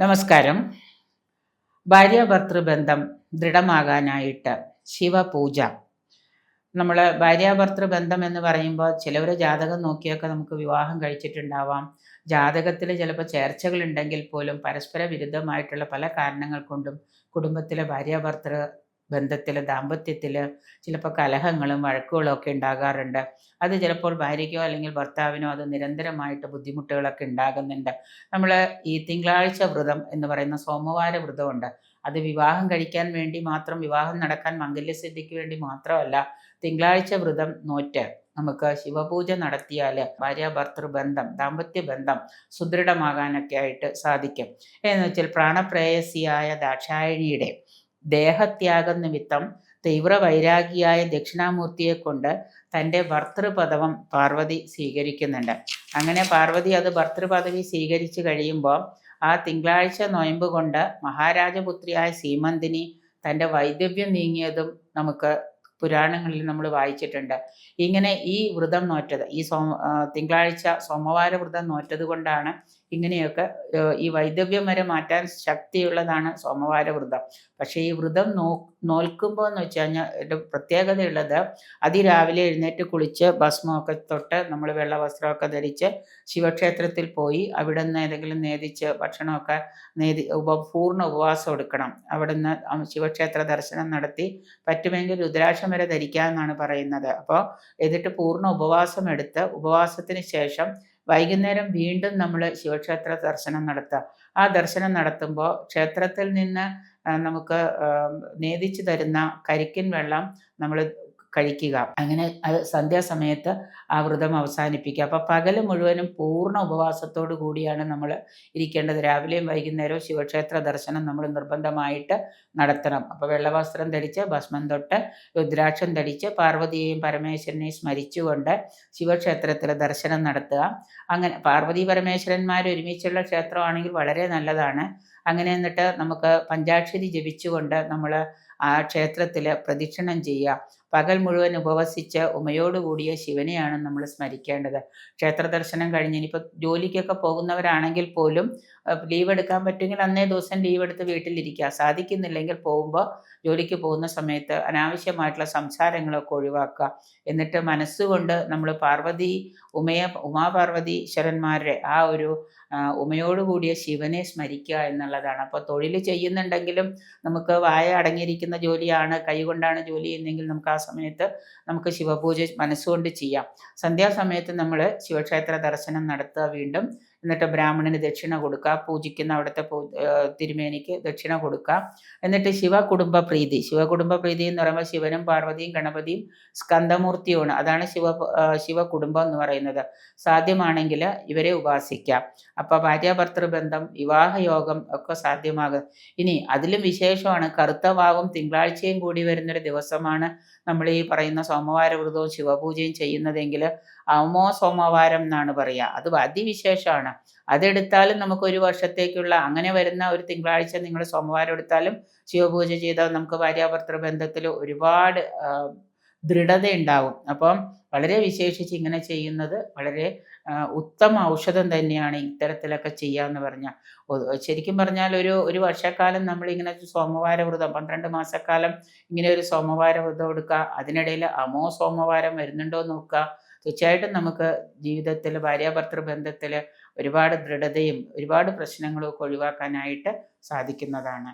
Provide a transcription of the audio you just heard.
നമസ്കാരം. ഭാര്യാഭർതൃ ബന്ധം ദൃഢമാകാനായിട്ട് ശിവപൂജ. നമ്മൾ ഭാര്യാഭർതൃ ബന്ധം എന്ന് പറയുമ്പോൾ ചിലവർ ജാതകം നോക്കിയൊക്കെ നമുക്ക് വിവാഹം കഴിച്ചിട്ടുണ്ടാവാം. ജാതകത്തിൽ ചിലപ്പോൾ ചേർച്ചകളുണ്ടെങ്കിൽ പോലും പരസ്പര വിരുദ്ധമായിട്ടുള്ള പല കാരണങ്ങൾ കൊണ്ടും കുടുംബത്തിലെ ഭാര്യാഭർതൃ ബന്ധത്തിൽ, ദാമ്പത്യത്തിൽ ചിലപ്പോൾ കലഹങ്ങളും വഴക്കുകളും ഒക്കെ ഉണ്ടാകാറുണ്ട്. അത് ചിലപ്പോൾ ഭാര്യയ്ക്കോ അല്ലെങ്കിൽ ഭർത്താവിനോ അത് നിരന്തരമായിട്ട് ബുദ്ധിമുട്ടുകളൊക്കെ ഉണ്ടാകുന്നുണ്ട്. നമ്മൾ ഈ തിങ്കളാഴ്ച വ്രതം എന്ന് പറയുന്ന സോമവാര വ്രതമുണ്ട്. അത് വിവാഹം കഴിക്കാൻ വേണ്ടി മാത്രം, വിവാഹം നടക്കാൻ മംഗല്യസിദ്ധിക്ക് വേണ്ടി മാത്രമല്ല, തിങ്കളാഴ്ച വ്രതം നോറ്റ് നമുക്ക് ശിവപൂജ നടത്തിയാൽ ഭാര്യാഭർതൃ ബന്ധം, ദാമ്പത്യ ബന്ധം സുദൃഢമാകാനൊക്കെ ആയിട്ട് സാധിക്കും. എന്ന് വെച്ചാൽ പ്രാണപ്രേയസിയായ ദാക്ഷായണിയുടെ ദേഹത്യാഗം നിമിത്തം തീവ്രവൈരാഗിയായ ദക്ഷിണാമൂർത്തിയെ കൊണ്ട് തൻ്റെ ഭർതൃപദവം പാർവതി സ്വീകരിക്കുന്നുണ്ട്. അങ്ങനെ പാർവതി അത് ഭർതൃപദവി സ്വീകരിച്ചു കഴിയുമ്പോൾ ആ തിങ്കളാഴ്ച നൊയമ്പ് കൊണ്ട് മഹാരാജപുത്രിയായ സീമന്തിനി തൻ്റെ വൈദവ്യം നീങ്ങിയതും നമുക്ക് പുരാണങ്ങളിൽ നമ്മൾ വായിച്ചിട്ടുണ്ട്. ഇങ്ങനെ ഈ വ്രതം നോറ്റത്, തിങ്കളാഴ്ച സോമവാര വ്രതം നോറ്റത് കൊണ്ടാണ് ഇങ്ങനെയൊക്കെ ഈ വൈദവ്യം വരെ മാറ്റാൻ ശക്തിയുള്ളതാണ് സോമവാര വ്രതം. പക്ഷേ ഈ വ്രതം നോൽക്കുമ്പോൾ എന്ന് വെച്ച് കഴിഞ്ഞാൽ ഒരു പ്രത്യേകതയുള്ളത്, അതിരാവിലെ എഴുന്നേറ്റ് കുളിച്ച് ഭസ്മമൊക്കെ തൊട്ട് നമ്മൾ വെള്ള വസ്ത്രമൊക്കെ ധരിച്ച് ശിവക്ഷേത്രത്തിൽ പോയി അവിടെ നിന്ന് ഏതെങ്കിലും നേദിച്ച് ഭക്ഷണമൊക്കെ പൂർണ്ണ ഉപവാസം എടുക്കണം. അവിടെ നിന്ന് ശിവക്ഷേത്ര ദർശനം നടത്തി പറ്റുമെങ്കിൽ രുദ്രാക്ഷം വരെ ധരിക്കാമെന്നാണ് പറയുന്നത്. അപ്പോൾ എന്നിട്ട് പൂർണ്ണ ഉപവാസം എടുത്ത് ഉപവാസത്തിന് ശേഷം വൈകുന്നേരം വീണ്ടും നമ്മൾ ശിവക്ഷേത്ര ദർശനം നടത്തുക. ആ ദർശനം നടത്തുമ്പോൾ ക്ഷേത്രത്തിൽ നിന്ന് നമുക്ക് നേദിച്ചു തരുന്ന കരിക്കിൻ വെള്ളം നമ്മൾ കഴിക്കുക. അങ്ങനെ അത് സന്ധ്യാസമയത്ത് ആ വ്രതം അവസാനിപ്പിക്കുക. അപ്പോൾ പകൽ മുഴുവനും പൂർണ്ണ ഉപവാസത്തോടു കൂടിയാണ് നമ്മൾ ഇരിക്കേണ്ടത്. രാവിലെയും വൈകുന്നേരവും ശിവക്ഷേത്ര ദർശനം നമ്മൾ നിർബന്ധമായിട്ട് നടത്തണം. അപ്പോൾ വെള്ളവസ്ത്രം ധരിച്ച് ഭസ്മം തൊട്ട് രുദ്രാക്ഷം ധരിച്ച് പാർവതിയെയും പരമേശ്വരനെയും സ്മരിച്ചുകൊണ്ട് ശിവക്ഷേത്രത്തിൽ ദർശനം നടത്തുക. അങ്ങനെ പാർവതി പരമേശ്വരന്മാർ ഒരുമിച്ചുള്ള ക്ഷേത്രമാണെങ്കിൽ വളരെ നല്ലതാണ്. അങ്ങനെ എന്നിട്ട് നമുക്ക് പഞ്ചാക്ഷരി ജപിച്ചുകൊണ്ട് നമ്മൾ ആ ക്ഷേത്രത്തിൽ പ്രദക്ഷിണം ചെയ്യുക. പകൽ മുഴുവൻ ഉപവസിച്ച് ഉമയോടുകൂടിയ ശിവനെയാണ് നമ്മൾ സ്മരിക്കേണ്ടത്. ക്ഷേത്ര ദർശനം കഴിഞ്ഞ് ഇനിയിപ്പോൾ ജോലിക്കൊക്കെ പോകുന്നവരാണെങ്കിൽ പോലും ലീവ് എടുക്കാൻ പറ്റുമെങ്കിൽ അന്നേ ദിവസം ലീവ് എടുത്ത് വീട്ടിലിരിക്കുക. സാധിക്കുന്നില്ലെങ്കിൽ പോകുമ്പോൾ ജോലിക്ക് പോകുന്ന സമയത്ത് അനാവശ്യമായിട്ടുള്ള സംസാരങ്ങളൊക്കെ ഒഴിവാക്കുക. എന്നിട്ട് മനസ്സുകൊണ്ട് നമ്മൾ ഉമാപാർവതീശ്വരന്മാരുടെ ആ ഒരു ഉമയോടുകൂടിയ ശിവനെ സ്മരിക്കുക എന്നുള്ളതാണ്. അപ്പോൾ തൊഴിൽ ചെയ്യുന്നുണ്ടെങ്കിലും നമുക്ക് വായ അടങ്ങിയിരിക്കുന്ന ജോലിയാണ്, കൈകൊണ്ടാണ് ജോലി ചെയ്യുന്നതെങ്കിൽ നമുക്ക് ആ സമയത്ത് നമുക്ക് ശിവപൂജ മനസ്സുകൊണ്ട് ചെയ്യാം. സന്ധ്യാസമയത്ത് നമ്മൾ ശിവക്ഷേത്ര ദർശനം നടത്തുക വീണ്ടും. എന്നിട്ട് ബ്രാഹ്മണന് ദക്ഷിണ കൊടുക്കുക, പൂജിക്കുന്ന അവിടുത്തെ തിരുമേനിക്ക് ദക്ഷിണ കൊടുക്കുക. എന്നിട്ട് ശിവകുടുംബ പ്രീതി എന്ന് പറയുമ്പോൾ ശിവനും പാർവതിയും ഗണപതിയും സ്കന്ദമൂർത്തിയുമാണ്. അതാണ് ശിവകുടുംബം എന്ന് പറയുന്നത്. സാധ്യമാണെങ്കിൽ ഇവരെ ഉപാസിക്കാം. അപ്പോൾ ഭാര്യാഭർതൃ ബന്ധം, വിവാഹയോഗം ഒക്കെ സാധ്യമാകും. ഇനി അതിലും വിശേഷമാണ്, കറുത്ത വാവും തിങ്കളാഴ്ചയും കൂടി വരുന്നൊരു ദിവസമാണ് നമ്മൾ ഈ പറയുന്ന സോമവാര വ്രതവും ശിവപൂജയും ചെയ്യുന്നതെങ്കിൽ അമോ സോമവാരം എന്നാണ് പറയുക. അത് അതിവിശേഷമാണ്. അതെടുത്താലും നമുക്ക് ഒരു വർഷത്തേക്കുള്ള, അങ്ങനെ വരുന്ന ഒരു തിങ്കളാഴ്ച നിങ്ങൾ സോമവാരം എടുത്താലും ശിവപൂജ ചെയ്താൽ നമുക്ക് ഭാര്യാഭർതൃ ബന്ധത്തിൽ ഒരുപാട് ദൃഢതയുണ്ടാവും. അപ്പം വളരെ വിശേഷിച്ച് ഇങ്ങനെ ചെയ്യുന്നത് വളരെ ഉത്തമ ഔഷധം തന്നെയാണ് ഇത്തരത്തിലൊക്കെ ചെയ്യാന്ന് പറഞ്ഞാൽ. ശരിക്കും പറഞ്ഞാൽ ഒരു വർഷക്കാലം നമ്മളിങ്ങനെ സോമവാര വ്രതം 12 മാസക്കാലം ഇങ്ങനെ ഒരു സോമവാര വ്രതം എടുക്കുക. അതിനിടയിൽ അമോ സോമവാരം വരുന്നുണ്ടോ എന്ന് നോക്കുക. തീർച്ചയായിട്ടും നമുക്ക് ജീവിതത്തിൽ ഭാര്യാഭർതൃ ബന്ധത്തിൽ ഒരുപാട് ദൃഢതയും ഒരുപാട് പ്രശ്നങ്ങളും ഒക്കെ ഒഴിവാക്കാനായിട്ട് സാധിക്കുന്നതാണ്.